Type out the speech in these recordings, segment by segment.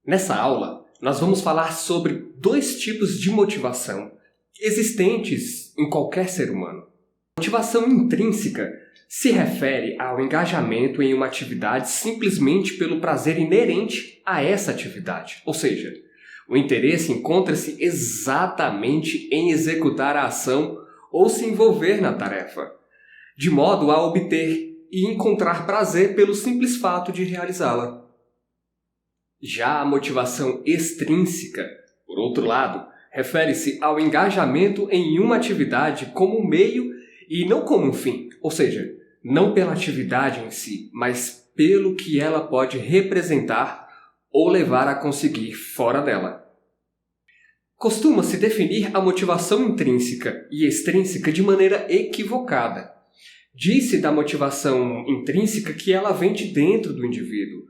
Nessa aula, nós vamos falar sobre dois tipos de motivação existentes em qualquer ser humano. Motivação intrínseca se refere ao engajamento em uma atividade simplesmente pelo prazer inerente a essa atividade, ou seja, o interesse encontra-se exatamente em executar a ação ou se envolver na tarefa, de modo a obter e encontrar prazer pelo simples fato de realizá-la. Já a motivação extrínseca, por outro lado, refere-se ao engajamento em uma atividade como meio e não como um fim, ou seja, não pela atividade em si, mas pelo que ela pode representar ou levar a conseguir fora dela. Costuma-se definir a motivação intrínseca e extrínseca de maneira equivocada. Diz-se da motivação intrínseca que ela vem de dentro do indivíduo.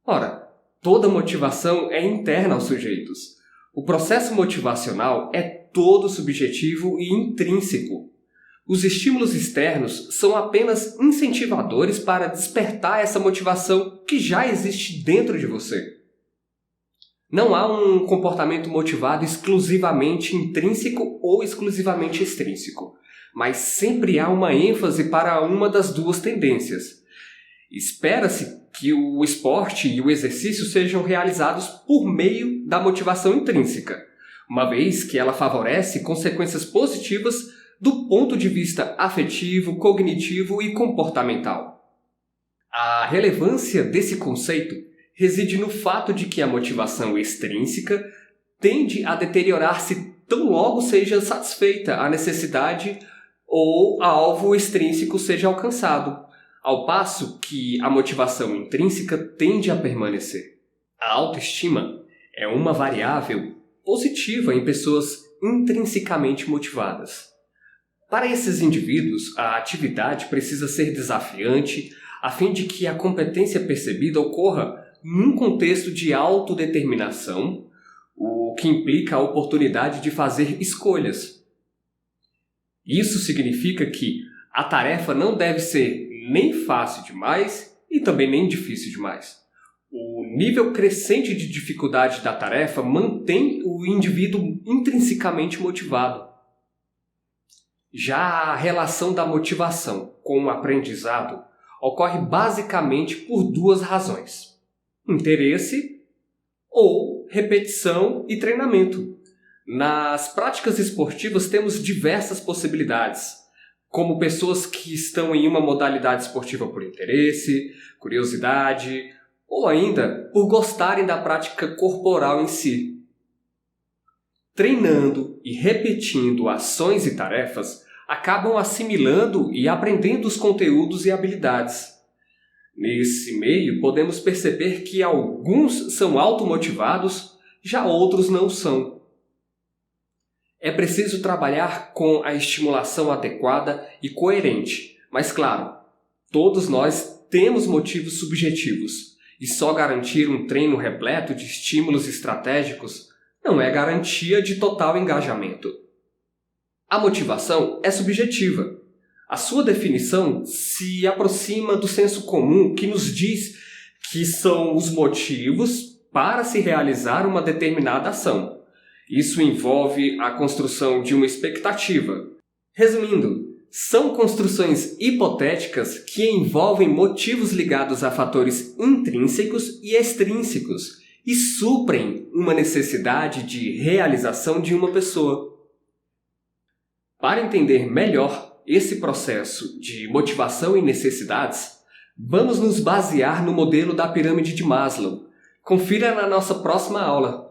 Ora, toda motivação é interna aos sujeitos. O processo motivacional é todo subjetivo e intrínseco. Os estímulos externos são apenas incentivadores para despertar essa motivação que já existe dentro de você. Não há um comportamento motivado exclusivamente intrínseco ou exclusivamente extrínseco, mas sempre há uma ênfase para uma das duas tendências. Espera-se que o esporte e o exercício sejam realizados por meio da motivação intrínseca, uma vez que ela favorece consequências positivas do ponto de vista afetivo, cognitivo e comportamental. A relevância desse conceito reside no fato de que a motivação extrínseca tende a deteriorar-se tão logo seja satisfeita a necessidade ou alvo extrínseco seja alcançado, ao passo que a motivação intrínseca tende a permanecer. A autoestima é uma variável positiva em pessoas intrinsecamente motivadas. Para esses indivíduos, a atividade precisa ser desafiante a fim de que a competência percebida ocorra num contexto de autodeterminação, o que implica a oportunidade de fazer escolhas. Isso significa que a tarefa não deve ser nem fácil demais e também nem difícil demais. O nível crescente de dificuldade da tarefa mantém o indivíduo intrinsecamente motivado. Já a relação da motivação com o aprendizado ocorre basicamente por duas razões: interesse ou repetição e treinamento. Nas práticas esportivas temos diversas possibilidades, como pessoas que estão em uma modalidade esportiva por interesse, curiosidade, ou ainda por gostarem da prática corporal em si. Treinando e repetindo ações e tarefas, acabam assimilando e aprendendo os conteúdos e habilidades. Nesse meio, podemos perceber que alguns são automotivados, já outros não são. É preciso trabalhar com a estimulação adequada e coerente, mas claro, todos nós temos motivos subjetivos, e só garantir um treino repleto de estímulos estratégicos não é garantia de total engajamento. A motivação é subjetiva. A sua definição se aproxima do senso comum que nos diz que são os motivos para se realizar uma determinada ação. Isso envolve a construção de uma expectativa. Resumindo, são construções hipotéticas que envolvem motivos ligados a fatores intrínsecos e extrínsecos e suprem uma necessidade de realização de uma pessoa. Para entender melhor esse processo de motivação e necessidades, vamos nos basear no modelo da pirâmide de Maslow. Confira na nossa próxima aula.